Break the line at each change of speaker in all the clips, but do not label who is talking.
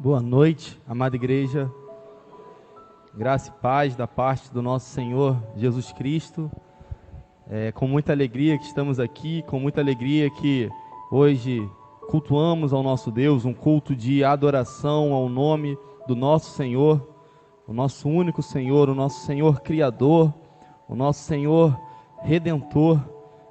Boa noite, amada igreja. Graça e paz da parte do nosso Senhor Jesus Cristo. Com muita alegria que estamos aqui, com muita alegria que hoje cultuamos ao nosso Deus, um culto de adoração ao nome do nosso Senhor, o nosso único Senhor, o nosso Senhor Criador, o nosso Senhor Redentor,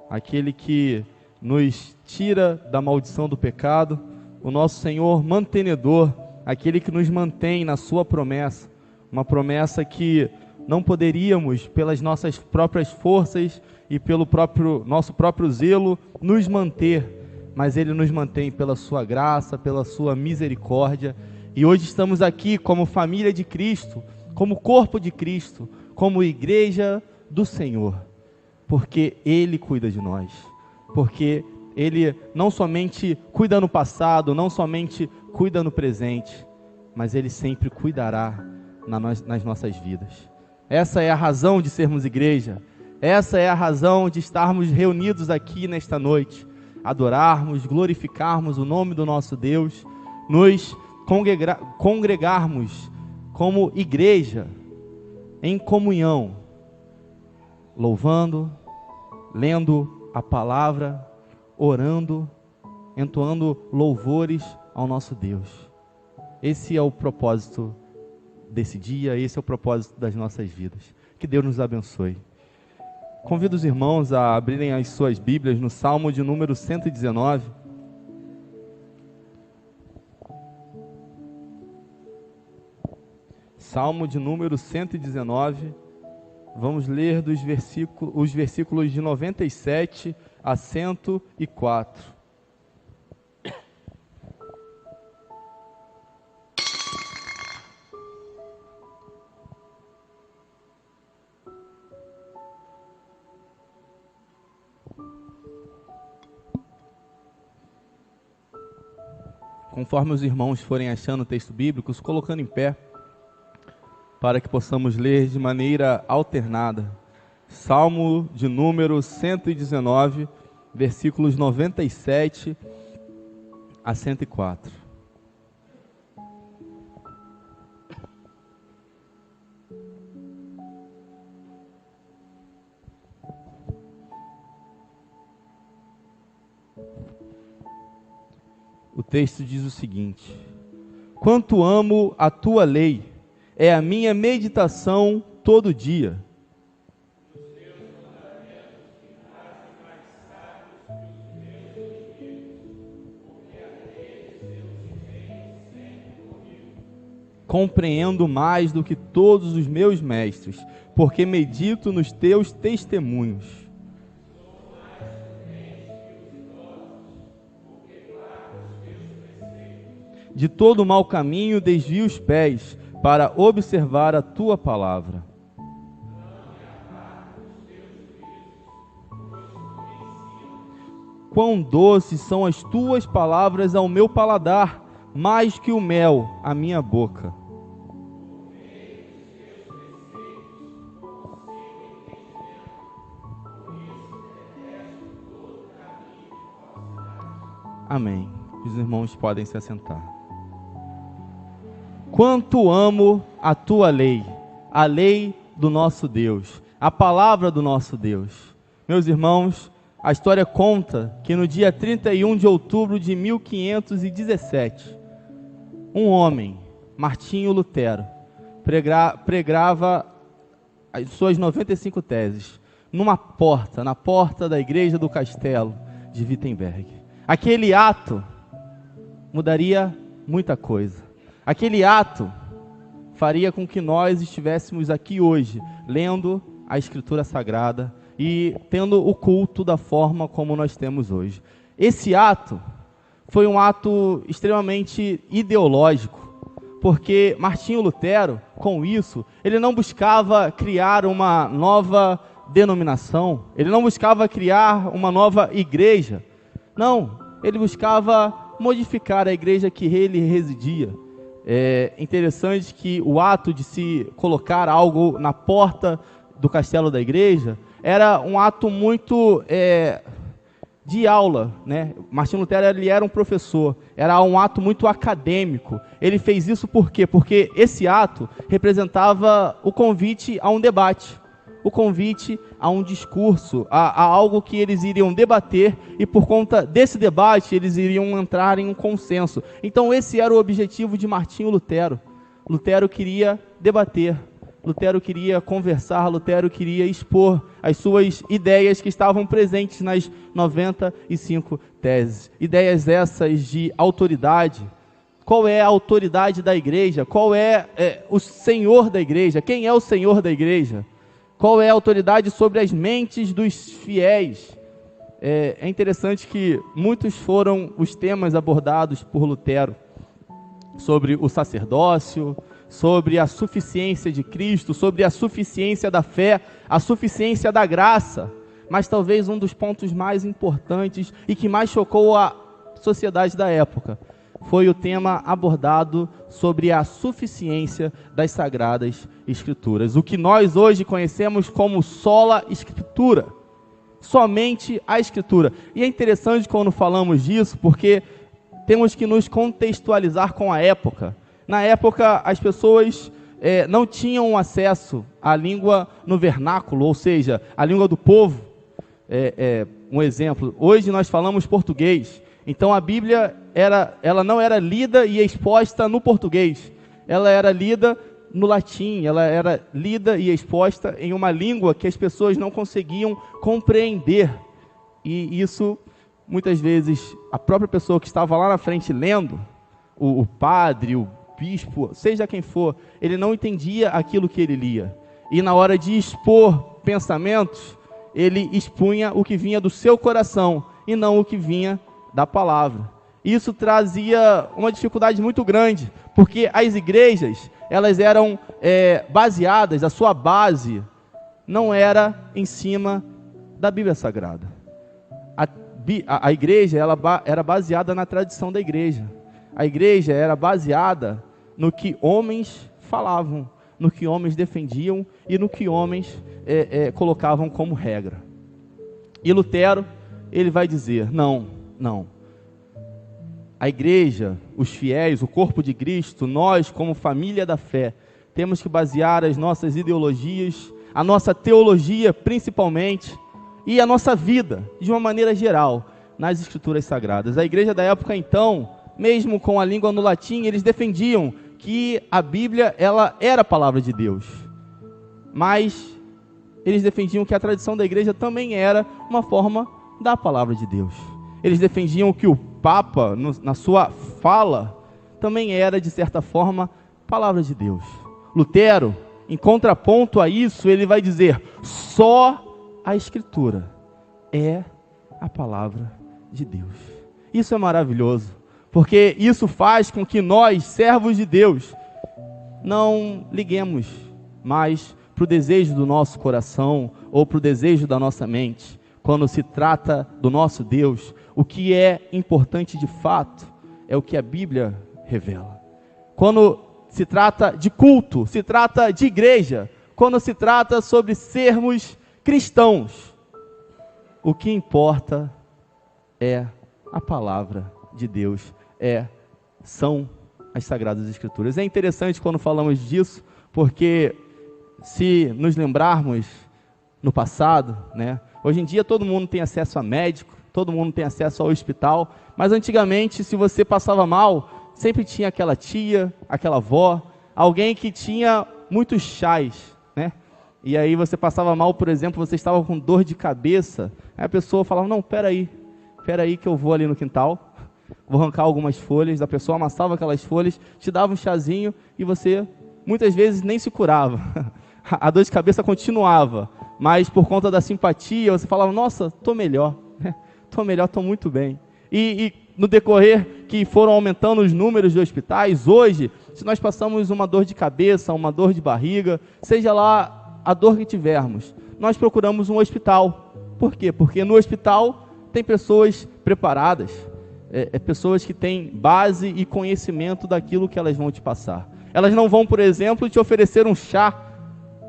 aquele que nos tira da maldição do pecado, o nosso Senhor Mantenedor, aquele que nos mantém na sua promessa, uma promessa que não poderíamos, pelas nossas próprias forças e pelo nosso próprio zelo, nos manter, mas Ele nos mantém pela sua graça, pela sua misericórdia. E hoje estamos aqui como família de Cristo, como corpo de Cristo, como igreja do Senhor, porque Ele cuida de nós, porque Ele não somente cuida no passado, não somente cuida no presente, mas Ele sempre cuidará nas nossas vidas. Essa é a razão de sermos igreja, essa é a razão de estarmos reunidos aqui nesta noite, adorarmos, glorificarmos o nome do nosso Deus, nos congregarmos como igreja, em comunhão, louvando, lendo a palavra, orando, entoando louvores ao nosso Deus. Esse é o propósito desse dia, esse é o propósito das nossas vidas. Que Deus nos abençoe. Convido os irmãos a abrirem as suas Bíblias no Salmo de número 119. Salmo de número 119. Vamos ler os versículos de 97 a 104. Conforme os irmãos forem achando o texto bíblico, se colocando em pé, para que possamos ler de maneira alternada. Salmo de número 119, versículos 97 a 104. O texto diz o seguinte: quanto amo a tua lei, é a minha meditação todo dia. Compreendo mais do que todos os meus mestres, porque medito nos teus testemunhos. De todo mau caminho desvio os pés, para observar a tua palavra. Quão doces são as tuas palavras ao meu paladar, mais que o mel à minha boca. Amém. Os irmãos podem se assentar. Quanto amo a tua lei, a lei do nosso Deus, a palavra do nosso Deus. Meus irmãos, a história conta que no dia 31 de outubro de 1517, um homem, Martinho Lutero, pregava as suas 95 teses na porta da igreja do castelo de Wittenberg. Aquele ato mudaria muita coisa. Aquele ato faria com que nós estivéssemos aqui hoje, lendo a Escritura Sagrada e tendo o culto da forma como nós temos hoje. Esse ato foi um ato extremamente ideológico, porque Martinho Lutero, com isso, ele não buscava criar uma nova denominação, ele não buscava criar uma nova igreja. Não, ele buscava modificar a igreja que ele residia. É interessante que o ato de se colocar algo na porta do castelo da igreja era um ato muito de aula, né? Martinho Lutero, ele era um professor, era um ato muito acadêmico. Ele fez isso por quê? Porque esse ato representava o convite a um debate, o convite a um discurso, a algo que eles iriam debater, e por conta desse debate eles iriam entrar em um consenso. Então esse era o objetivo de Martinho Lutero. Lutero queria debater, Lutero queria conversar, Lutero queria expor as suas ideias que estavam presentes nas 95 teses. Ideias essas de autoridade. Qual é a autoridade da igreja? Qual é o Senhor da igreja? Quem é o Senhor da igreja? Qual é a autoridade sobre as mentes dos fiéis? É interessante que muitos foram os temas abordados por Lutero, sobre o sacerdócio, sobre a suficiência de Cristo, sobre a suficiência da fé, a suficiência da graça. Mas talvez um dos pontos mais importantes e que mais chocou a sociedade da época foi o tema abordado sobre a suficiência das Sagradas Escrituras. O que nós hoje conhecemos como sola Escritura. Somente a Escritura. E é interessante quando falamos disso, porque temos que nos contextualizar com a época. Na época, as pessoas não tinham acesso à língua no vernáculo, ou seja, à língua do povo. Um exemplo, hoje nós falamos português, então a Bíblia ela não era lida e exposta no português, ela era lida no latim, ela era lida e exposta em uma língua que as pessoas não conseguiam compreender. E isso, muitas vezes, a própria pessoa que estava lá na frente lendo, o padre, o bispo, seja quem for, ele não entendia aquilo que ele lia. E na hora de expor pensamentos, ele expunha o que vinha do seu coração e não o que vinha da palavra. Isso trazia uma dificuldade muito grande, porque as igrejas, elas eram baseadas, a sua base não era em cima da Bíblia Sagrada. A igreja era baseada na tradição da igreja. A igreja era baseada no que homens falavam, no que homens defendiam e no que homens colocavam como regra. E Lutero, ele vai dizer, não. A igreja, os fiéis, o corpo de Cristo, nós como família da fé, temos que basear as nossas ideologias, a nossa teologia principalmente, e a nossa vida, de uma maneira geral, nas Escrituras Sagradas. A igreja da época então, mesmo com a língua no latim, eles defendiam que a Bíblia ela era a palavra de Deus. Mas eles defendiam que a tradição da igreja também era uma forma da palavra de Deus. Eles defendiam que o Papa, na sua fala, também era, de certa forma, palavra de Deus. Lutero, em contraponto a isso, ele vai dizer, só a Escritura é a palavra de Deus. Isso é maravilhoso, porque isso faz com que nós, servos de Deus, não liguemos mais para o desejo do nosso coração ou para o desejo da nossa mente. Quando se trata do nosso Deus, o que é importante de fato é o que a Bíblia revela. Quando se trata de culto, se trata de igreja, quando se trata sobre sermos cristãos, o que importa é a palavra de Deus, são as Sagradas Escrituras. É interessante quando falamos disso, porque se nos lembrarmos no passado, né? Hoje em dia todo mundo tem acesso a médico, todo mundo tem acesso ao hospital, mas antigamente, se você passava mal, sempre tinha aquela tia, aquela avó, alguém que tinha muitos chás, né? E aí você passava mal, por exemplo, você estava com dor de cabeça, aí a pessoa falava, não, peraí que eu vou ali no quintal, vou arrancar algumas folhas, a pessoa amassava aquelas folhas, te dava um chazinho e você, muitas vezes, nem se curava. A dor de cabeça continuava, mas por conta da simpatia, você falava, nossa, estou melhor, estou muito bem. E no decorrer que foram aumentando os números de hospitais, hoje, se nós passamos uma dor de cabeça, uma dor de barriga, seja lá a dor que tivermos, nós procuramos um hospital. Por quê? Porque no hospital tem pessoas preparadas, pessoas que têm base e conhecimento daquilo que elas vão te passar. Elas não vão, por exemplo, te oferecer um chá,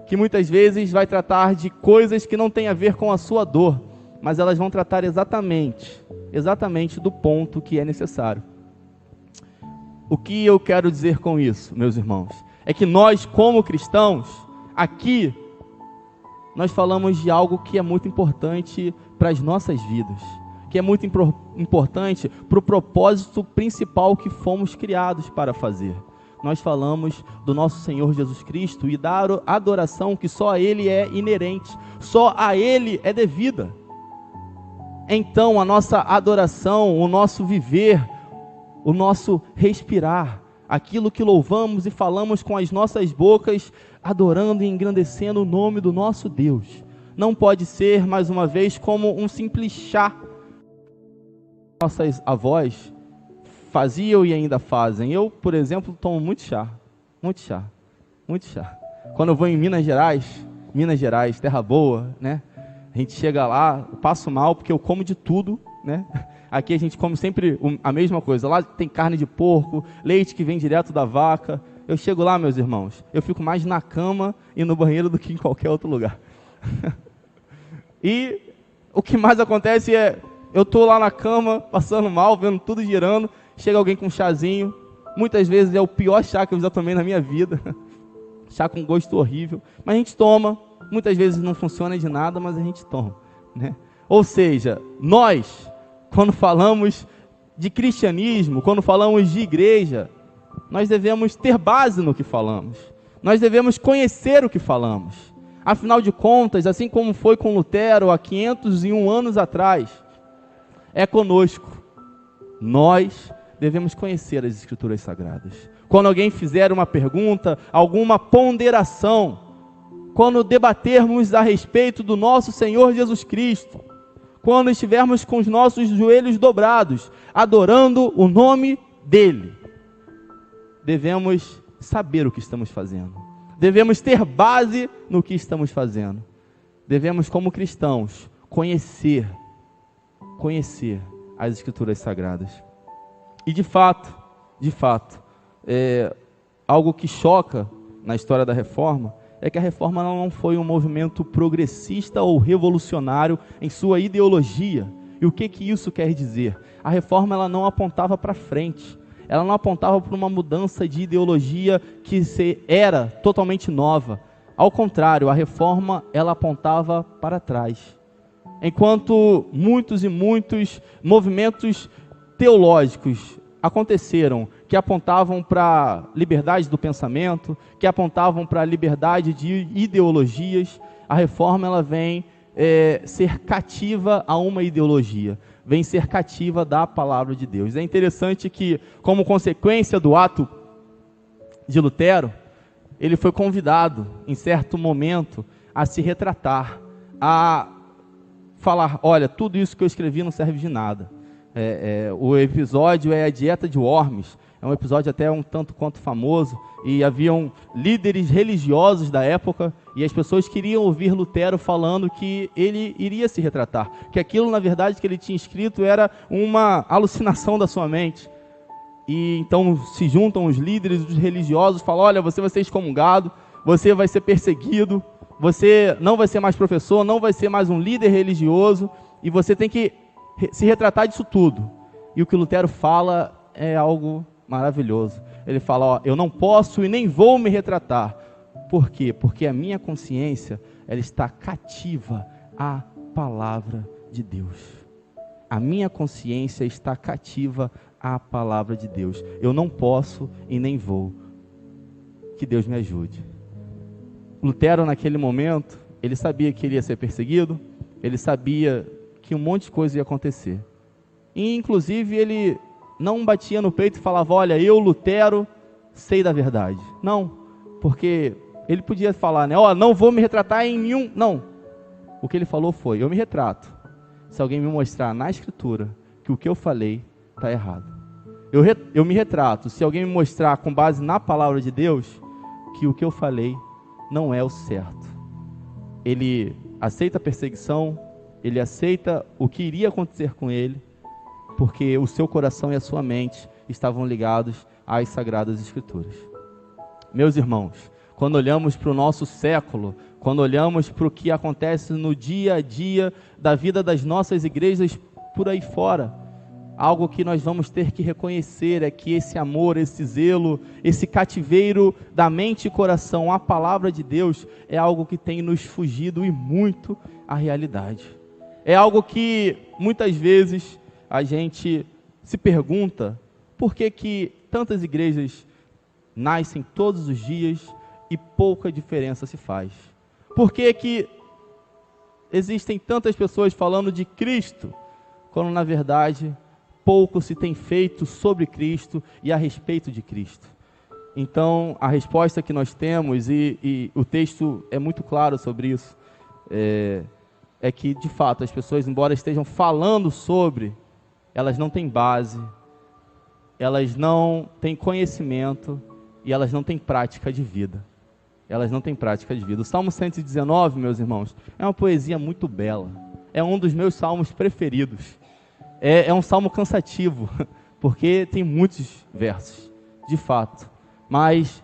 que muitas vezes vai tratar de coisas que não têm a ver com a sua dor, mas elas vão tratar exatamente do ponto que é necessário. O que eu quero dizer com isso, meus irmãos? É que nós, como cristãos, aqui, nós falamos de algo que é muito importante para as nossas vidas, que é muito importante para o propósito principal que fomos criados para fazer. Nós falamos do nosso Senhor Jesus Cristo e da adoração que só a Ele é inerente, só a Ele é devida. Então, a nossa adoração, o nosso viver, o nosso respirar, aquilo que louvamos e falamos com as nossas bocas, adorando e engrandecendo o nome do nosso Deus, não pode ser, mais uma vez, como um simples chá. Nossas avós faziam e ainda fazem. Eu, por exemplo, tomo muito chá. Quando eu vou em Minas Gerais, terra boa, né? A gente chega lá, eu passo mal porque eu como de tudo, né? Aqui a gente come sempre a mesma coisa. Lá tem carne de porco, leite que vem direto da vaca. Eu chego lá, meus irmãos, eu fico mais na cama e no banheiro do que em qualquer outro lugar. E o que mais acontece é, eu estou lá na cama, passando mal, vendo tudo girando, chega alguém com um chazinho, muitas vezes é o pior chá que eu já tomei na minha vida, chá com gosto horrível, mas a gente toma, muitas vezes não funciona de nada, mas a gente toma, né? Ou seja, nós, quando falamos de cristianismo, quando falamos de igreja, nós devemos ter base no que falamos, nós devemos conhecer o que falamos. Afinal de contas, assim como foi com Lutero há 501 anos atrás, é conosco. Nós devemos conhecer as Escrituras Sagradas. Quando alguém fizer uma pergunta, alguma ponderação, quando debatermos a respeito do nosso Senhor Jesus Cristo, quando estivermos com os nossos joelhos dobrados, adorando o nome dEle, devemos saber o que estamos fazendo. Devemos ter base no que estamos fazendo. Devemos, como cristãos, conhecer as Escrituras Sagradas. E de fato, algo que choca na história da Reforma é que a Reforma não foi um movimento progressista ou revolucionário em sua ideologia. E o que isso quer dizer? A Reforma ela não apontava para frente, ela não apontava para uma mudança de ideologia que era totalmente nova. Ao contrário, a Reforma ela apontava para trás. Enquanto muitos movimentos teológicos aconteceram, que apontavam para a liberdade do pensamento, que apontavam para a liberdade de ideologias, a Reforma ela vem ser cativa a uma ideologia, vem ser cativa da palavra de Deus. É interessante que, como consequência do ato de Lutero, ele foi convidado, em certo momento, a se retratar, a falar, olha, tudo isso que eu escrevi não serve de nada. O episódio é a Dieta de Worms, é um episódio até um tanto quanto famoso, e haviam líderes religiosos da época, e as pessoas queriam ouvir Lutero falando que ele iria se retratar, que aquilo na verdade que ele tinha escrito era uma alucinação da sua mente. E então se juntam os líderes, os religiosos, falam, olha, você vai ser excomungado, você vai ser perseguido, você não vai ser mais professor, não vai ser mais um líder religioso, e você tem que se retratar disso tudo. E o que Lutero fala é algo maravilhoso. Ele fala, ó, eu não posso e nem vou me retratar. Por quê? Porque a minha consciência, ela está cativa à palavra de Deus. A minha consciência está cativa à palavra de Deus. Eu não posso e nem vou. Que Deus me ajude. Lutero, naquele momento, ele sabia que ele ia ser perseguido, ele sabia que um monte de coisa ia acontecer. E, inclusive, ele não batia no peito e falava, olha, eu, Lutero, sei da verdade. Não, porque ele podia falar, né, ó, não vou me retratar em nenhum... Não, o que ele falou foi, eu me retrato se alguém me mostrar na Escritura que o que eu falei está errado. Eu me retrato se alguém me mostrar com base na palavra de Deus que o que eu falei não é o certo. Ele aceita a perseguição, ele aceita o que iria acontecer com ele, porque o seu coração e a sua mente estavam ligados às Sagradas Escrituras. Meus irmãos, quando olhamos para o nosso século, quando olhamos para o que acontece no dia a dia da vida das nossas igrejas por aí fora, algo que nós vamos ter que reconhecer é que esse amor, esse zelo, esse cativeiro da mente e coração à palavra de Deus é algo que tem nos fugido e muito à realidade. É algo que muitas vezes a gente se pergunta por que tantas igrejas nascem todos os dias e pouca diferença se faz. Por que existem tantas pessoas falando de Cristo, quando na verdade pouco se tem feito sobre Cristo e a respeito de Cristo? Então, a resposta que nós temos, e o texto é muito claro sobre isso, é que, de fato, as pessoas, embora estejam falando sobre, elas não têm base, elas não têm conhecimento e elas não têm prática de vida. Elas não têm prática de vida. O Salmo 119, meus irmãos, é uma poesia muito bela. É um dos meus salmos preferidos. É um salmo cansativo, porque tem muitos versos, de fato. Mas,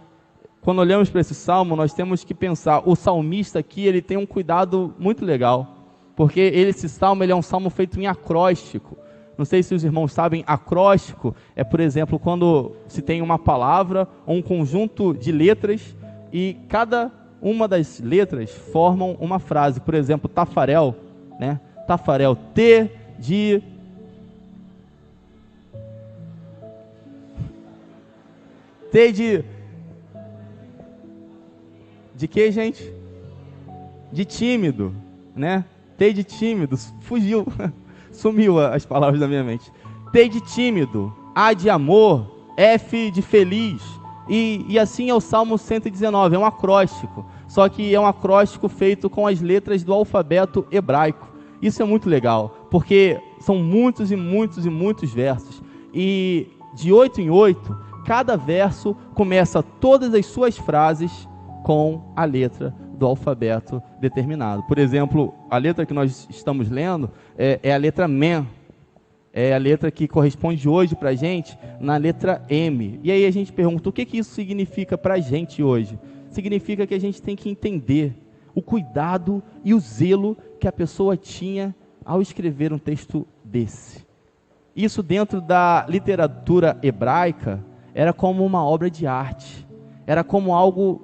quando olhamos para esse salmo, nós temos que pensar, o salmista aqui, ele tem um cuidado muito legal, porque esse salmo, ele é um salmo feito em acróstico. Não sei se os irmãos sabem, acróstico é, por exemplo, quando se tem uma palavra ou um conjunto de letras e cada uma das letras formam uma frase. Por exemplo, Tafarel, né? Tafarel, T de... T de que, gente? De tímido, né? T de tímido, fugiu, sumiu as palavras da minha mente. T de tímido, A de amor, F de feliz, e assim é o Salmo 119, é um acróstico, só que é um acróstico feito com as letras do alfabeto hebraico. Isso é muito legal, porque são muitos e muitos e muitos versos, e de 8 em 8, cada verso começa todas as suas frases com a letra do alfabeto determinado. Por exemplo, a letra que nós estamos lendo é a letra Mem, é a letra que corresponde hoje para a gente na letra M. E aí a gente pergunta, o que isso significa para a gente hoje? Significa que a gente tem que entender o cuidado e o zelo que a pessoa tinha ao escrever um texto desse. Isso dentro da literatura hebraica era como uma obra de arte, era como algo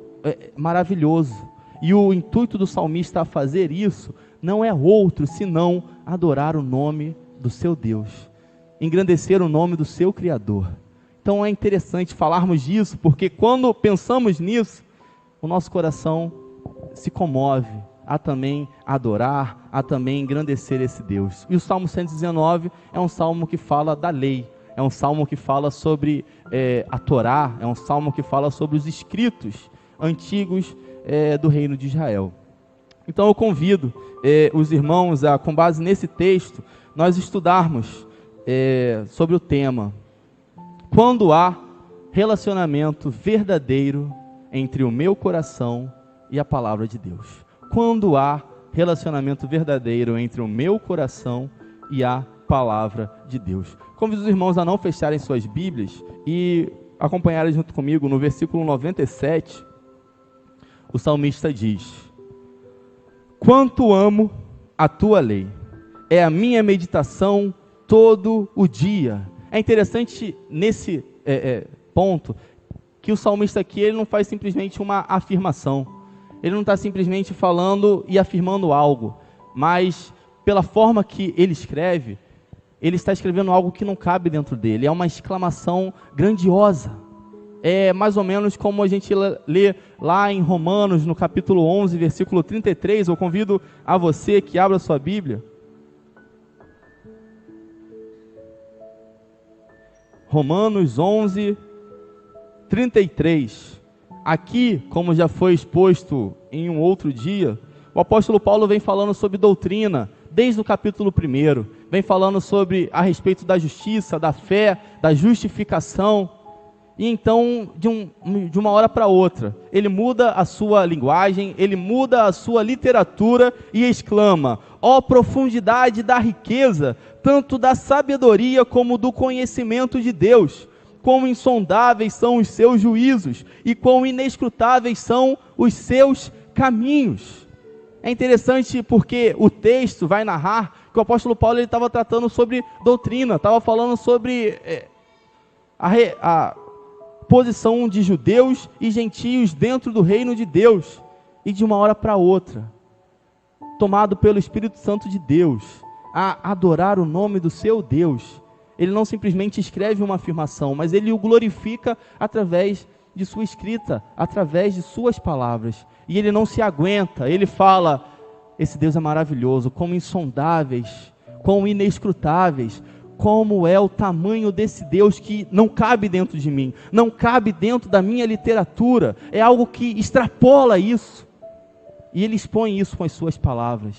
maravilhoso. E o intuito do salmista a fazer isso não é outro senão adorar o nome do seu Deus, engrandecer o nome do seu Criador. Então é interessante falarmos disso, porque quando pensamos nisso, o nosso coração se comove a também adorar, a também engrandecer esse Deus. E o Salmo 119 é um salmo que fala da lei, é um salmo que fala sobre a Torá, é um salmo que fala sobre os escritos antigos do reino de Israel. Então eu convido os irmãos a, com base nesse texto, nós estudarmos sobre o tema: quando há relacionamento verdadeiro entre o meu coração e a palavra de Deus. Quando há relacionamento verdadeiro entre o meu coração e a palavra de Deus. Convido os irmãos a não fecharem suas Bíblias e acompanharem junto comigo no versículo 97. O salmista diz: quanto amo a tua lei, é a minha meditação todo o dia. É interessante nesse ponto que o salmista aqui, ele não faz simplesmente uma afirmação, ele não está simplesmente falando e afirmando algo, mas pela forma que ele escreve, ele está escrevendo algo que não cabe dentro dele, é uma exclamação grandiosa. É mais ou menos como a gente lê lá em Romanos, no capítulo 11, versículo 33. Eu convido a você que abra sua Bíblia. Romanos 11, 33. Aqui, como já foi exposto em um outro dia, o apóstolo Paulo vem falando sobre doutrina, desde o capítulo 1. Vem falando sobre a respeito da justiça, da fé, da justificação. E então, de uma hora para outra, ele muda a sua linguagem, ele muda a sua literatura e exclama: ó profundidade da riqueza, tanto da sabedoria como do conhecimento de Deus! quão insondáveis são os seus juízos e quão inescrutáveis são os seus caminhos. É interessante porque o texto vai narrar que o apóstolo Paulo estava tratando sobre doutrina, estava falando sobre a posição de judeus e gentios dentro do reino de Deus, e de uma hora para outra, tomado pelo Espírito Santo de Deus, a adorar o nome do seu Deus, ele não simplesmente escreve uma afirmação, mas ele o glorifica através de sua escrita, através de suas palavras, e ele não se aguenta, ele fala: esse Deus é maravilhoso, como insondáveis, como inescrutáveis, como é o tamanho desse Deus que não cabe dentro de mim, não cabe dentro da minha literatura, é algo que extrapola isso, e ele expõe isso com as suas palavras.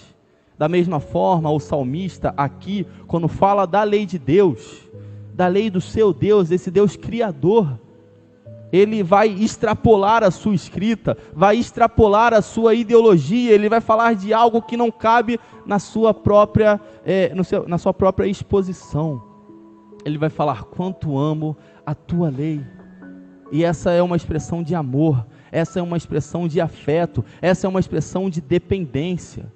Da mesma forma, o salmista aqui, quando fala da lei de Deus, da lei do seu Deus, esse Deus criador, ele vai extrapolar a sua escrita, vai extrapolar a sua ideologia, ele vai falar de algo que não cabe na sua própria, na sua própria exposição. Ele vai falar: quanto amo a tua lei. E essa é uma expressão de amor, essa é uma expressão de afeto, essa é uma expressão de dependência.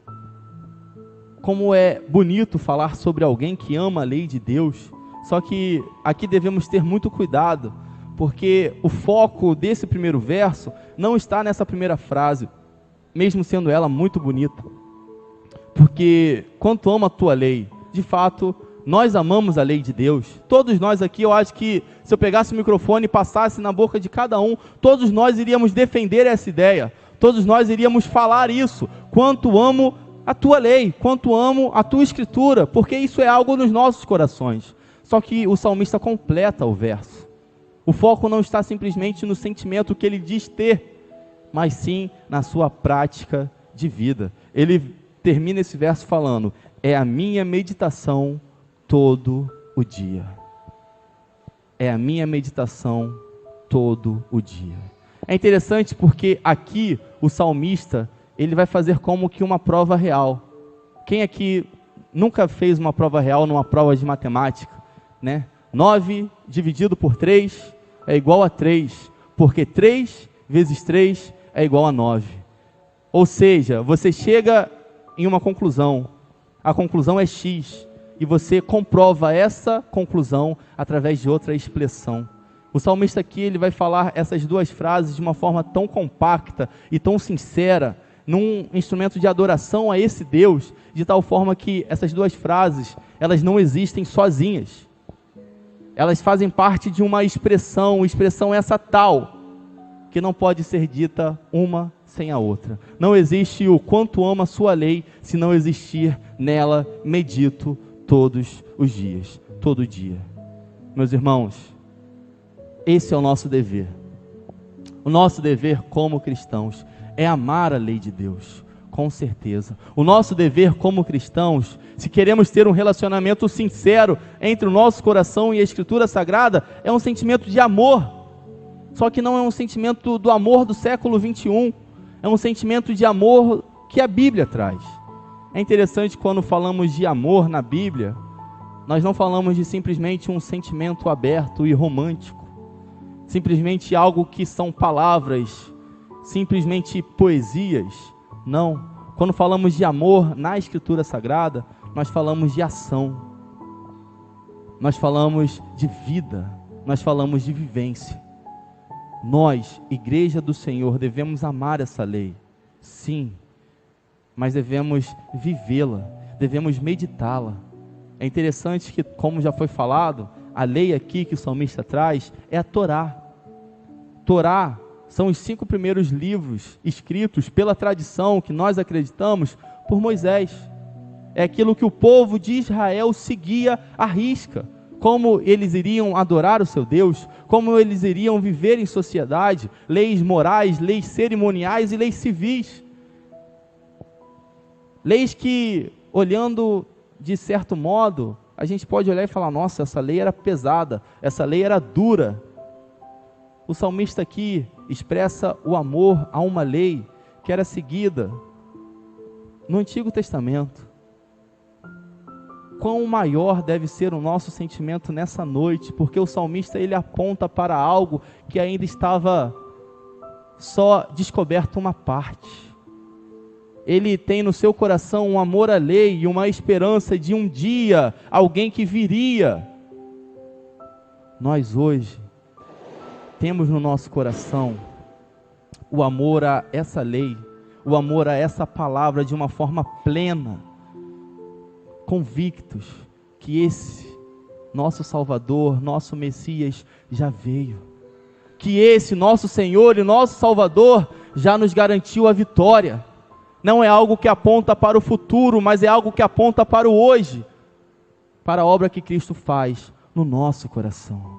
Como é bonito falar sobre alguém que ama a lei de Deus, só que aqui devemos ter muito cuidado, porque o foco desse primeiro verso não está nessa primeira frase, mesmo sendo ela muito bonita. Porque quanto amo a tua lei, de fato, nós amamos a lei de Deus. Todos nós aqui, eu acho que se eu pegasse o microfone e passasse na boca de cada um, todos nós iríamos defender essa ideia, todos nós iríamos falar isso: quanto amo a tua lei, quanto amo a tua escritura, porque isso é algo nos nossos corações. Só que o salmista completa o verso. O foco não está simplesmente no sentimento que ele diz ter, mas sim na sua prática de vida. Ele termina esse verso falando: é a minha meditação todo o dia. É a minha meditação todo o dia. É interessante porque aqui o salmista, ele vai fazer como que uma prova real. Quem aqui nunca fez uma prova real numa prova de matemática, né? 9 dividido por 3 é igual a 3, porque 3 vezes 3 é igual a 9. Ou seja, você chega em uma conclusão, a conclusão é X, e você comprova essa conclusão através de outra expressão. O salmista aqui, ele vai falar essas duas frases de uma forma tão compacta e tão sincera, num instrumento de adoração a esse Deus, de tal forma que essas duas frases, elas não existem sozinhas. Elas fazem parte de uma expressão essa tal, que não pode ser dita uma sem a outra. Não existe o quanto amo a sua lei, se não existir nela, medito todos os dias, todo dia. Meus irmãos, esse é o nosso dever. O nosso dever como cristãos é amar a lei de Deus, com certeza. O nosso dever como cristãos, se queremos ter um relacionamento sincero entre o nosso coração e a Escritura Sagrada, é um sentimento de amor. Só que não é um sentimento do amor do século 21, é um sentimento de amor que a Bíblia traz. É interessante quando falamos de amor na Bíblia, nós não falamos de simplesmente um sentimento aberto e romântico, simplesmente algo que são palavras, simplesmente poesias. Não, quando falamos de amor na Escritura Sagrada, nós falamos de ação, nós falamos de vida, nós falamos de vivência. Nós, Igreja do Senhor, devemos amar essa lei, sim, mas devemos vivê-la, devemos meditá-la. É interessante que, como já foi falado, a lei aqui que o salmista traz é a Torá. Torá são os 5 primeiros livros escritos pela tradição que nós acreditamos por Moisés. É aquilo que o povo de Israel seguia à risca. Como eles iriam adorar o seu Deus, como eles iriam viver em sociedade, leis morais, leis cerimoniais e leis civis. Leis que, olhando de certo modo, a gente pode olhar e falar: nossa, essa lei era pesada, essa lei era dura. O salmista aqui expressa o amor a uma lei que era seguida no Antigo Testamento. quão maior deve ser o nosso sentimento nessa noite, porque o salmista ele aponta para algo que ainda estava só descoberto uma parte. Ele tem no seu coração um amor à lei e uma esperança de um dia alguém que viria. Nós hoje temos no nosso coração o amor a essa lei, o amor a essa palavra de uma forma plena, convictos que esse nosso Salvador, nosso Messias já veio, que esse nosso Senhor e nosso Salvador já nos garantiu a vitória. Não é algo que aponta para o futuro, mas é algo que aponta para o hoje, para a obra que Cristo faz no nosso coração.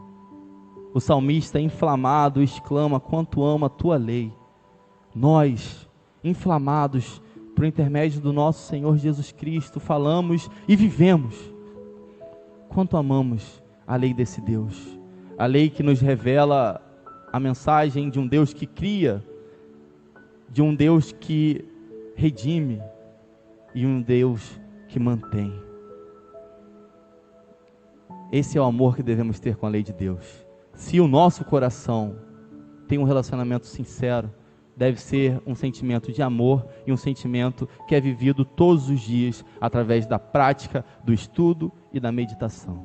O salmista inflamado exclama: quanto amo a tua lei. Nós, inflamados por intermédio do nosso Senhor Jesus Cristo, falamos e vivemos quanto amamos a lei desse Deus, a lei que nos revela a mensagem de um Deus que cria, de um Deus que redime e um Deus que mantém. Esse é o amor que devemos ter com a lei de Deus. Se o nosso coração tem um relacionamento sincero, deve ser um sentimento de amor e um sentimento que é vivido todos os dias através da prática, do estudo e da meditação.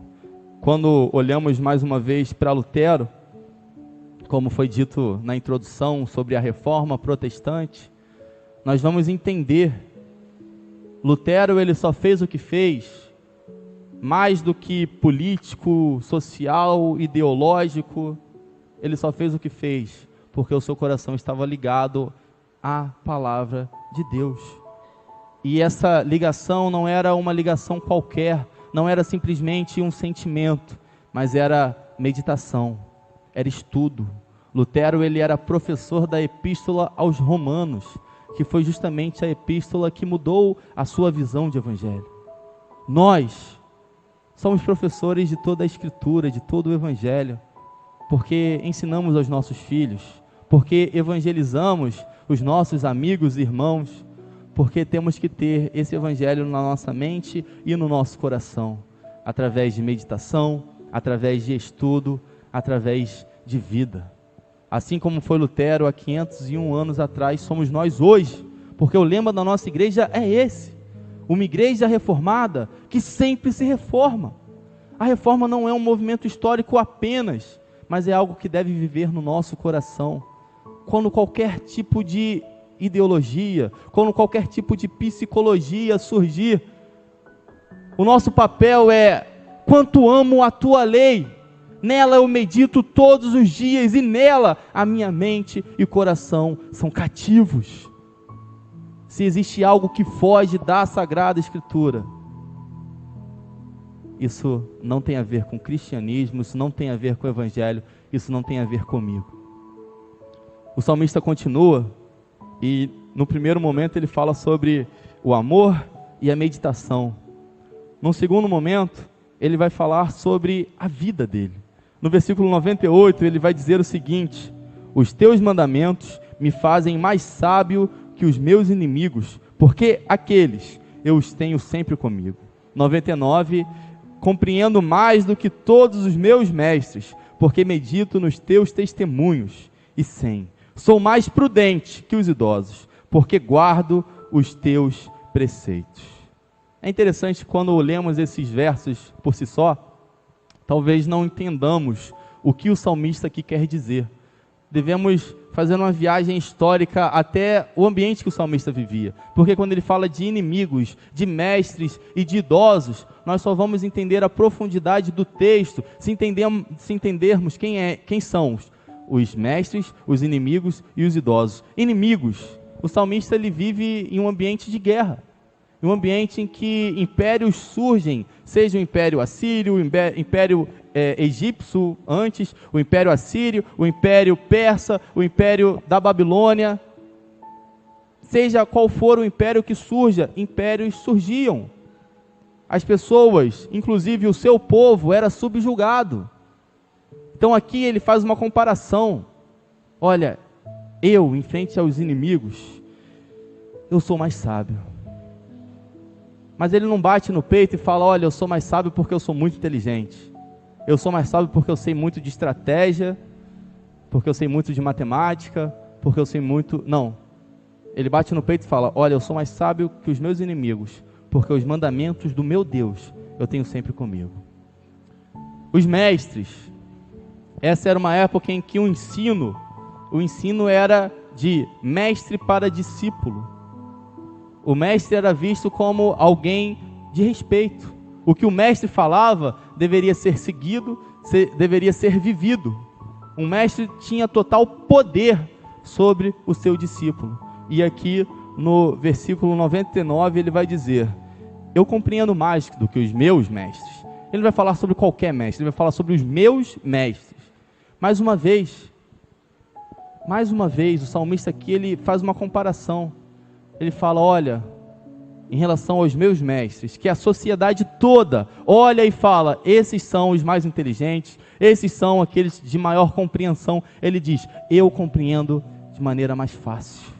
Quando olhamos mais uma vez para Lutero, como foi dito na introdução sobre a reforma protestante, nós vamos entender, Lutero ele só fez o que fez, mais do que político, social, ideológico, ele só fez o que fez, porque o seu coração estava ligado à palavra de Deus. E essa ligação não era uma ligação qualquer, não era simplesmente um sentimento, mas era meditação, era estudo. Lutero ele era professor da epístola aos Romanos, que foi justamente a epístola que mudou a sua visão de evangelho. Nós somos professores de toda a escritura, de todo o evangelho, porque ensinamos aos nossos filhos, porque evangelizamos os nossos amigos e irmãos, porque temos que ter esse evangelho na nossa mente e no nosso coração, através de meditação, através de estudo, através de vida. Assim como foi Lutero há 501 anos atrás, somos nós hoje, porque o lema da nossa igreja é esse, uma igreja reformada que sempre se reforma. A reforma não é um movimento histórico apenas, mas é algo que deve viver no nosso coração. Quando qualquer tipo de ideologia, quando qualquer tipo de psicologia surgir, o nosso papel é: quanto amo a tua lei, nela eu medito todos os dias, e nela a minha mente e o coração são cativos. Se existe algo que foge da Sagrada Escritura, isso não tem a ver com cristianismo, isso não tem a ver com o evangelho, isso não tem a ver comigo. O salmista continua, e no primeiro momento ele fala sobre o amor e a meditação. No segundo momento, ele vai falar sobre a vida dele. No versículo 98, ele vai dizer o seguinte: os teus mandamentos me fazem mais sábio que os meus inimigos, porque aqueles eu os tenho sempre comigo. 99, compreendo mais do que todos os meus mestres, porque medito nos teus testemunhos. E 100, sou mais prudente que os idosos, porque guardo os teus preceitos. É interessante quando lemos esses versos por si só, talvez não entendamos o que o salmista aqui quer dizer. Devemos fazer uma viagem histórica até o ambiente que o salmista vivia, porque quando ele fala de inimigos, de mestres e de idosos, nós só vamos entender a profundidade do texto se entendermos quem são os mestres, os inimigos e os idosos. Inimigos, o salmista ele vive em um ambiente de guerra, em um ambiente em que impérios surgem, seja o Império Assírio, o Império egípcio antes, o Império Assírio, o Império Persa, o Império da Babilônia, seja qual for o império que surja, impérios surgiam. As pessoas, inclusive o seu povo, era subjugado. Então aqui ele faz uma comparação. Olha, eu, em frente aos inimigos, eu sou mais sábio. Mas ele não bate no peito e fala: olha, eu sou mais sábio porque eu sou muito inteligente. Eu sou mais sábio porque eu sei muito de estratégia, porque eu sei muito de matemática, porque eu sei muito... Não. Ele bate no peito e fala: olha, eu sou mais sábio que os meus inimigos, porque os mandamentos do meu Deus eu tenho sempre comigo. Os mestres. Essa era uma época em que o ensino era de mestre para discípulo. O mestre era visto como alguém de respeito. O que o mestre falava deveria ser seguido, deveria ser vivido. Um mestre tinha total poder sobre o seu discípulo. E aqui no versículo 99 ele vai dizer: eu compreendo mais do que os meus mestres. Ele não vai falar sobre qualquer mestre, ele vai falar sobre os meus mestres. Mais uma vez, o salmista aqui, ele faz uma comparação. Ele fala: olha, em relação aos meus mestres, que a sociedade toda olha e fala: esses são os mais inteligentes, esses são aqueles de maior compreensão. Ele diz: eu compreendo de maneira mais fácil.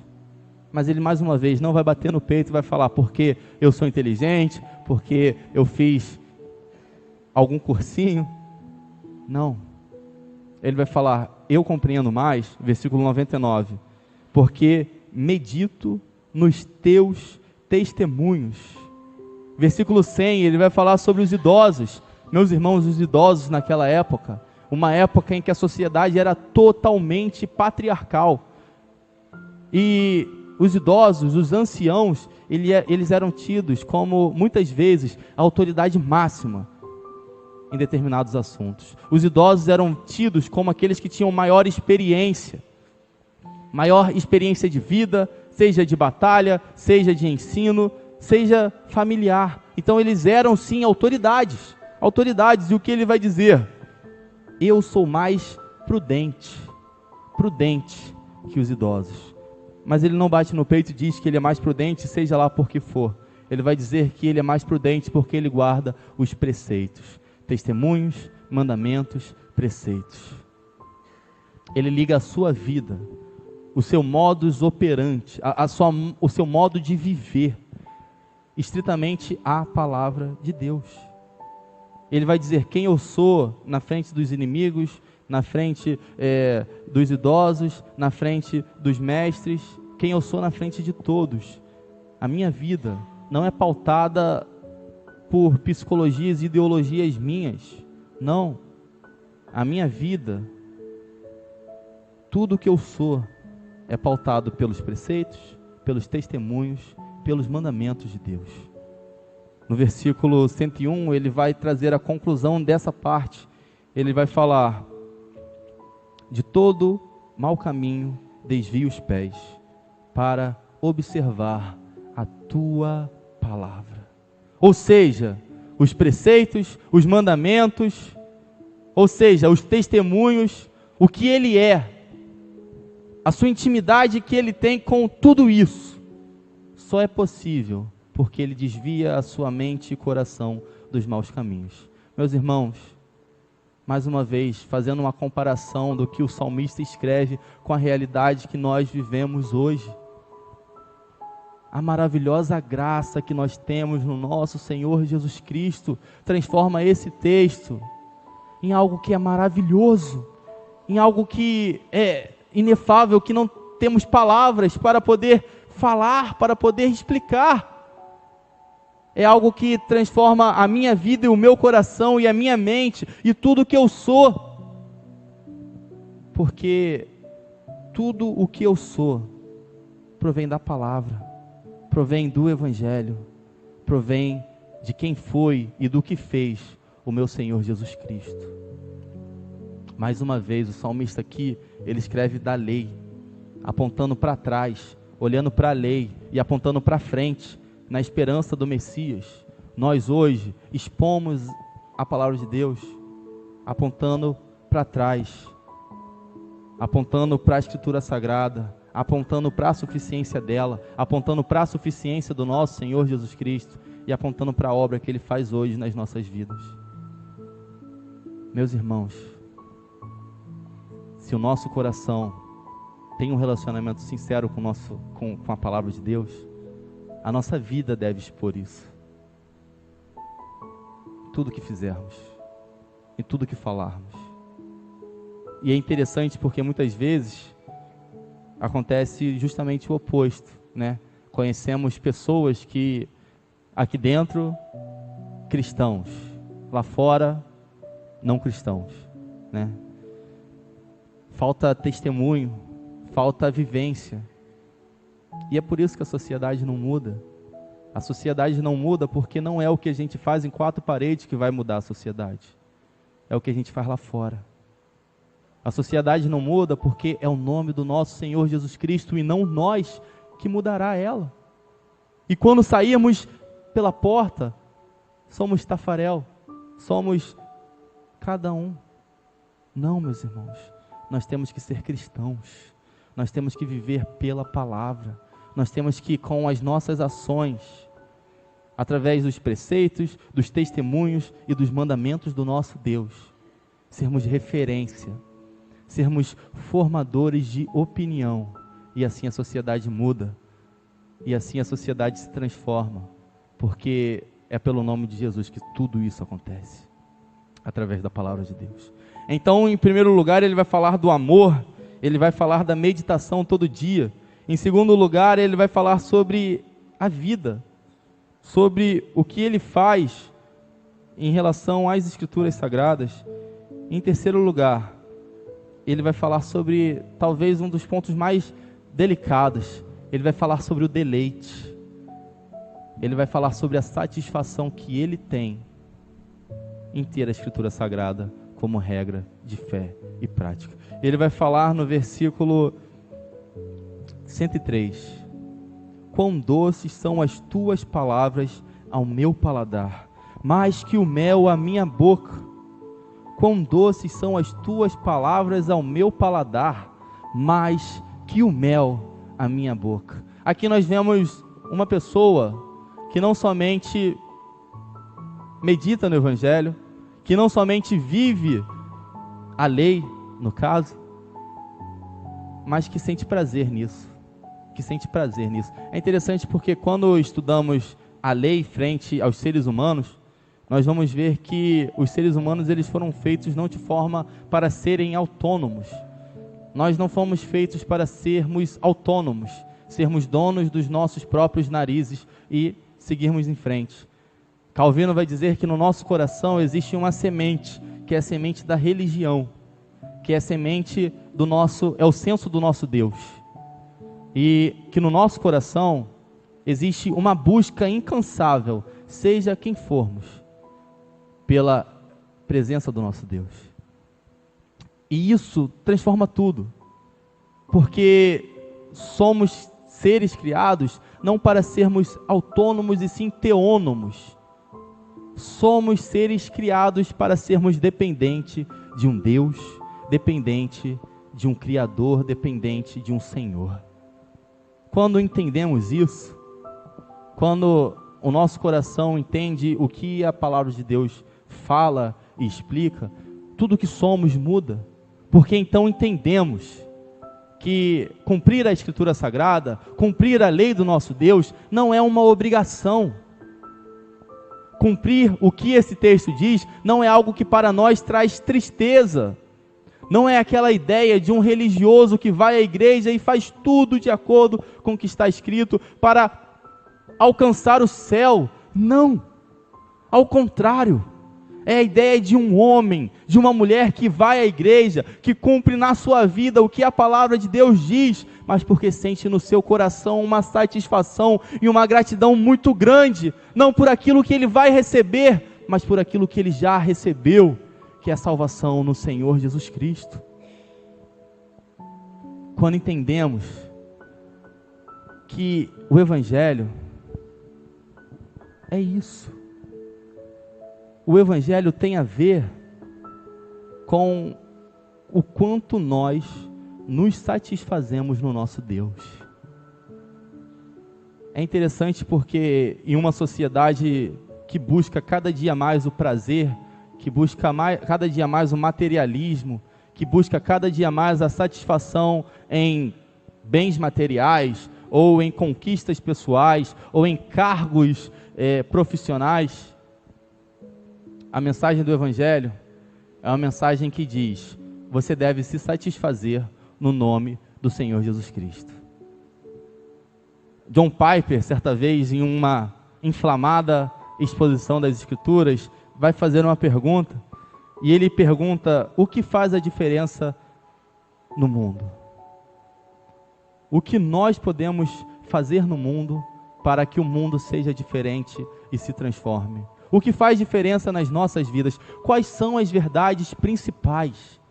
Mas ele mais uma vez não vai bater no peito e vai falar: porque eu sou inteligente, porque eu fiz algum cursinho. Não. Ele vai falar: eu compreendo mais, versículo 99, porque medito nos teus testemunhos. Versículo 100, ele vai falar sobre os idosos. Meus irmãos, os idosos naquela época, uma época em que a sociedade era totalmente patriarcal. E os idosos, os anciãos, eles eram tidos como, muitas vezes, a autoridade máxima em determinados assuntos. Os idosos eram tidos como aqueles que tinham maior experiência de vida, seja de batalha, seja de ensino, seja familiar. Então eles eram sim autoridades, e o que ele vai dizer? Eu sou mais prudente que os idosos. Mas ele não bate no peito e diz que ele é mais prudente, seja lá por que for. Ele vai dizer que ele é mais prudente porque ele guarda os preceitos, testemunhos, mandamentos, preceitos. Ele liga a sua vida, o seu modus operandi, o seu modo de viver, estritamente à palavra de Deus. Ele vai dizer quem eu sou na frente dos inimigos, na frente dos idosos, na frente dos mestres, quem eu sou na frente de todos. A minha vida não é pautada por psicologias e ideologias minhas, não. A minha vida, tudo que eu sou, é pautado pelos preceitos, pelos testemunhos, pelos mandamentos de Deus. No versículo 101, ele vai trazer a conclusão dessa parte. Ele vai falar: de todo mau caminho desvia os pés, para observar a tua palavra. Ou seja, os preceitos, os mandamentos, ou seja, os testemunhos, o que ele é, a sua intimidade que ele tem com tudo isso, só é possível porque ele desvia a sua mente e coração dos maus caminhos. Meus irmãos, mais uma vez, fazendo uma comparação do que o salmista escreve com a realidade que nós vivemos hoje. A maravilhosa graça que nós temos no nosso Senhor Jesus Cristo transforma esse texto em algo que é maravilhoso, em algo que é inefável, que não temos palavras para poder falar, para poder explicar. É algo que transforma a minha vida e o meu coração e a minha mente e tudo que eu sou. Porque tudo o que eu sou provém da palavra, provém do Evangelho, provém de quem foi e do que fez o meu Senhor Jesus Cristo. Mais uma vez, o salmista aqui, ele escreve da lei, apontando para trás, olhando para a lei e apontando para frente, na esperança do Messias. Nós hoje expomos a palavra de Deus, apontando para trás, apontando para a Escritura Sagrada, apontando para a suficiência dela, apontando para a suficiência do nosso Senhor Jesus Cristo e apontando para a obra que Ele faz hoje nas nossas vidas. Meus irmãos, se o nosso coração tem um relacionamento sincero com a palavra de Deus, a nossa vida deve expor isso. tudo que fizermos, em tudo que falarmos. E é interessante porque muitas vezes acontece justamente o oposto, né? Conhecemos pessoas que aqui dentro, cristãos, lá fora, não cristãos, né? Falta testemunho, falta vivência. E é por isso que a sociedade não muda. A sociedade não muda porque não é o que a gente faz em quatro paredes que vai mudar a sociedade. É o que a gente faz lá fora. A sociedade não muda porque é o nome do nosso Senhor Jesus Cristo e não nós que mudará ela. E quando sairmos pela porta, somos Tafarel, somos cada um. Não, meus irmãos, nós temos que ser cristãos, nós temos que viver pela palavra, nós temos que, com as nossas ações, através dos preceitos, dos testemunhos e dos mandamentos do nosso Deus, sermos referência, sermos formadores de opinião, e assim a sociedade muda, e assim a sociedade se transforma, porque é pelo nome de Jesus que tudo isso acontece, através da palavra de Deus. Então, em primeiro lugar, ele vai falar do amor, ele vai falar da meditação todo dia. Em segundo lugar, ele vai falar sobre a vida, sobre o que ele faz em relação às Escrituras Sagradas. Em terceiro lugar, ele vai falar sobre talvez um dos pontos mais delicados. Ele vai falar sobre o deleite. Ele vai falar sobre a satisfação que ele tem em ter a Escritura Sagrada como regra de fé e prática. Ele vai falar no versículo 103: quão doces são as tuas palavras ao meu paladar, mais que o mel à minha boca. Quão doces são as tuas palavras ao meu paladar, mais que o mel à minha boca. Aqui nós vemos uma pessoa que não somente medita no Evangelho, que não somente vive a lei, no caso, mas que sente prazer nisso. É interessante porque quando estudamos a lei frente aos seres humanos, nós vamos ver que os seres humanos, eles foram feitos não de forma para serem autônomos. Nós não fomos feitos para sermos autônomos, sermos donos dos nossos próprios narizes e seguirmos em frente. Calvino vai dizer que no nosso coração existe uma semente, que é a semente da religião, que é a semente do nosso, é o senso do nosso Deus. E que no nosso coração existe uma busca incansável, seja quem formos, pela presença do nosso Deus. E isso transforma tudo, porque somos seres criados não para sermos autônomos e sim teônomos. Somos seres criados para sermos dependentes de um Deus, dependente de um Criador, dependente de um Senhor. Quando entendemos isso, quando o nosso coração entende o que a palavra de Deus fala e explica, tudo que somos muda, porque então entendemos que cumprir a Escritura Sagrada, cumprir a lei do nosso Deus, não é uma obrigação. Cumprir o que esse texto diz não é algo que para nós traz tristeza. Não é aquela ideia de um religioso que vai à igreja e faz tudo de acordo com o que está escrito para alcançar o céu. Não. Ao contrário. É a ideia de um homem, de uma mulher que vai à igreja, que cumpre na sua vida o que a palavra de Deus diz, mas porque sente no seu coração uma satisfação e uma gratidão muito grande, não por aquilo que ele vai receber, mas por aquilo que ele já recebeu, que é a salvação no Senhor Jesus Cristo. Quando entendemos que o Evangelho é isso, o Evangelho tem a ver com o quanto nós nos satisfazemos no nosso Deus. É interessante porque em uma sociedade que busca cada dia mais o prazer, que busca cada dia mais o materialismo, que busca cada dia mais a satisfação em bens materiais, ou em conquistas pessoais, ou em cargos profissionais, a mensagem do Evangelho é uma mensagem que diz: você deve se satisfazer no nome do Senhor Jesus Cristo. John Piper, certa vez, em uma inflamada exposição das Escrituras, vai fazer uma pergunta, e ele pergunta: o que faz a diferença no mundo? O que nós podemos fazer no mundo para que o mundo seja diferente e se transforme? O que faz diferença nas nossas vidas? Quais são as verdades principais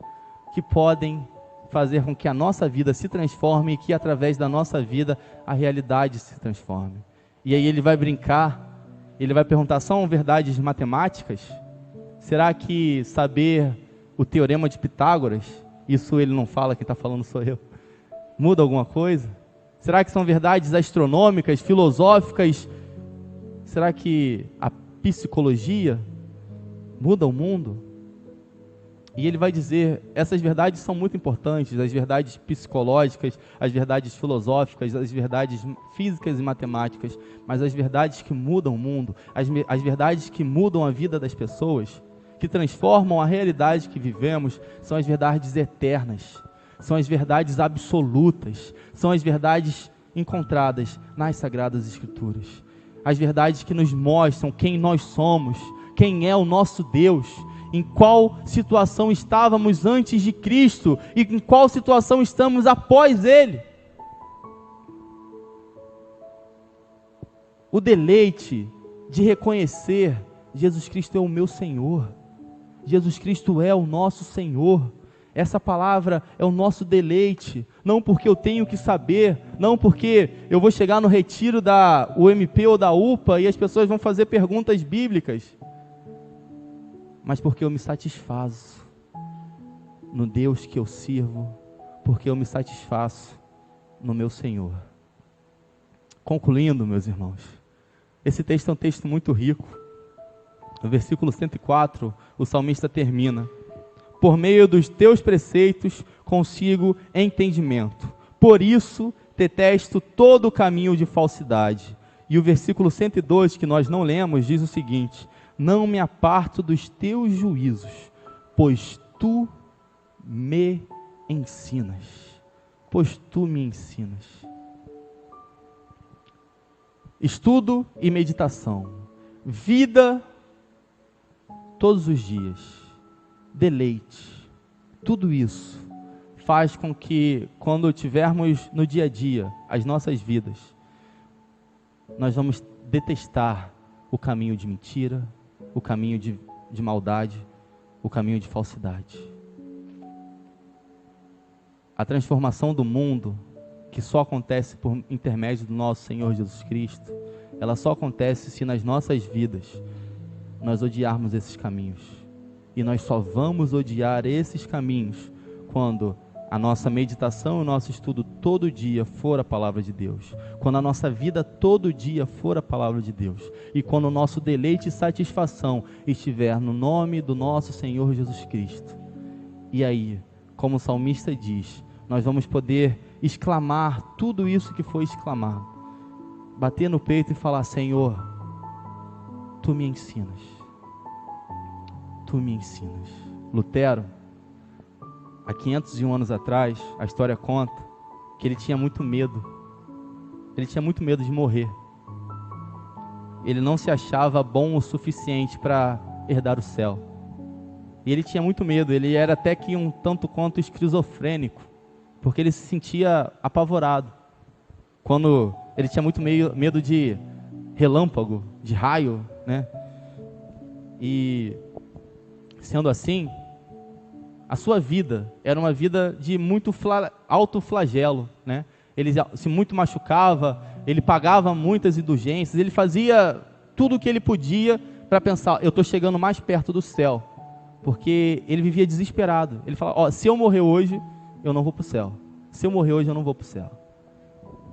que podem fazer com que a nossa vida se transforme e que através da nossa vida a realidade se transforme? E aí ele vai brincar, ele vai perguntar: são verdades matemáticas? Será que saber o teorema de Pitágoras, isso ele não fala, quem está falando sou eu, muda alguma coisa? Será que são verdades astronômicas, filosóficas? Será que a psicologia muda o mundo? E ele vai dizer: essas verdades são muito importantes, as verdades psicológicas, as verdades filosóficas, as verdades físicas e matemáticas, mas as verdades que mudam o mundo, as verdades que mudam a vida das pessoas, que transformam a realidade que vivemos, são as verdades eternas, são as verdades absolutas, são as verdades encontradas nas Sagradas Escrituras. As verdades que nos mostram quem nós somos, quem é o nosso Deus, em qual situação estávamos antes de Cristo e em qual situação estamos após Ele. O deleite de reconhecer: Jesus Cristo é o meu Senhor, Jesus Cristo é o nosso Senhor. Essa palavra é o nosso deleite, não porque eu tenho que saber, não porque eu vou chegar no retiro da UMP ou da UPA e as pessoas vão fazer perguntas bíblicas, mas porque eu me satisfaço no Deus que eu sirvo, porque eu me satisfaço no meu Senhor. Concluindo, meus irmãos, esse texto é um texto muito rico. No versículo 104, o salmista termina: por meio dos teus preceitos consigo entendimento, por isso detesto todo o caminho de falsidade. E o versículo 102, que nós não lemos, diz o seguinte: não me aparto dos teus juízos, pois tu me ensinas. Pois tu me ensinas. Estudo e meditação, vida todos os dias, deleite, tudo isso faz com que, quando tivermos no dia a dia as nossas vidas, nós vamos detestar o caminho de mentira, o caminho de maldade, o caminho de falsidade. A transformação do mundo, que só acontece por intermédio do nosso Senhor Jesus Cristo, ela só acontece se nas nossas vidas nós odiarmos esses caminhos. E nós só vamos odiar esses caminhos quando a nossa meditação e o nosso estudo todo dia for a palavra de Deus, quando a nossa vida todo dia for a palavra de Deus, e quando o nosso deleite e satisfação estiver no nome do nosso Senhor Jesus Cristo. E aí, como o salmista diz, nós vamos poder exclamar tudo isso que foi exclamado, bater no peito e falar: Senhor, tu me ensinas, tu me ensinas. Lutero, há 501 anos atrás, a história conta que ele tinha muito medo. Ele tinha muito medo de morrer. Ele não se achava bom o suficiente para herdar o céu. E ele tinha muito medo. Ele era até que um tanto quanto esquizofrênico, porque ele se sentia apavorado. Quando ele tinha muito medo de relâmpago, de raio, né? E sendo assim, a sua vida era uma vida de muito alto flagelo, né? Ele se muito machucava, ele pagava muitas indulgências, ele fazia tudo o que ele podia para pensar: eu estou chegando mais perto do céu, porque ele vivia desesperado. Ele falava: se eu morrer hoje, eu não vou para o céu. Se eu morrer hoje, eu não vou para o céu.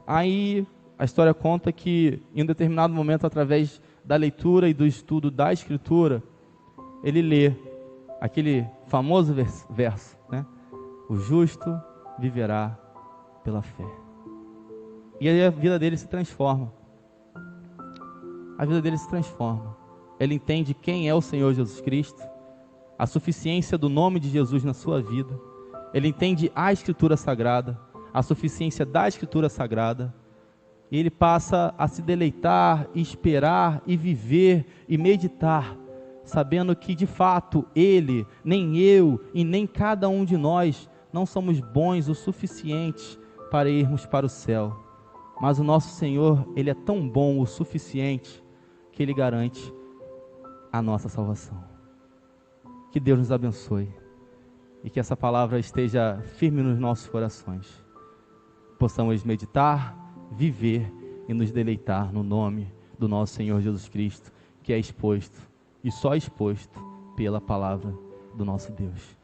Aí a história conta que em um determinado momento, através da leitura e do estudo da Escritura, ele lê aquele famoso verso, né? O justo viverá pela fé. E aí a vida dele se transforma. A vida dele se transforma. ele entende quem é o Senhor Jesus Cristo, a suficiência do nome de Jesus na sua vida, ele entende a Escritura Sagrada, a suficiência da Escritura Sagrada, e ele passa a se deleitar, esperar e viver e meditar, sabendo que de fato ele, nem eu e nem cada um de nós não somos bons o suficiente para irmos para o céu, mas o nosso Senhor, ele é tão bom o suficiente que ele garante a nossa salvação. Que Deus nos abençoe e que essa palavra esteja firme nos nossos corações, possamos meditar, viver e nos deleitar no nome do nosso Senhor Jesus Cristo, que é exposto e só exposto pela palavra do nosso Deus.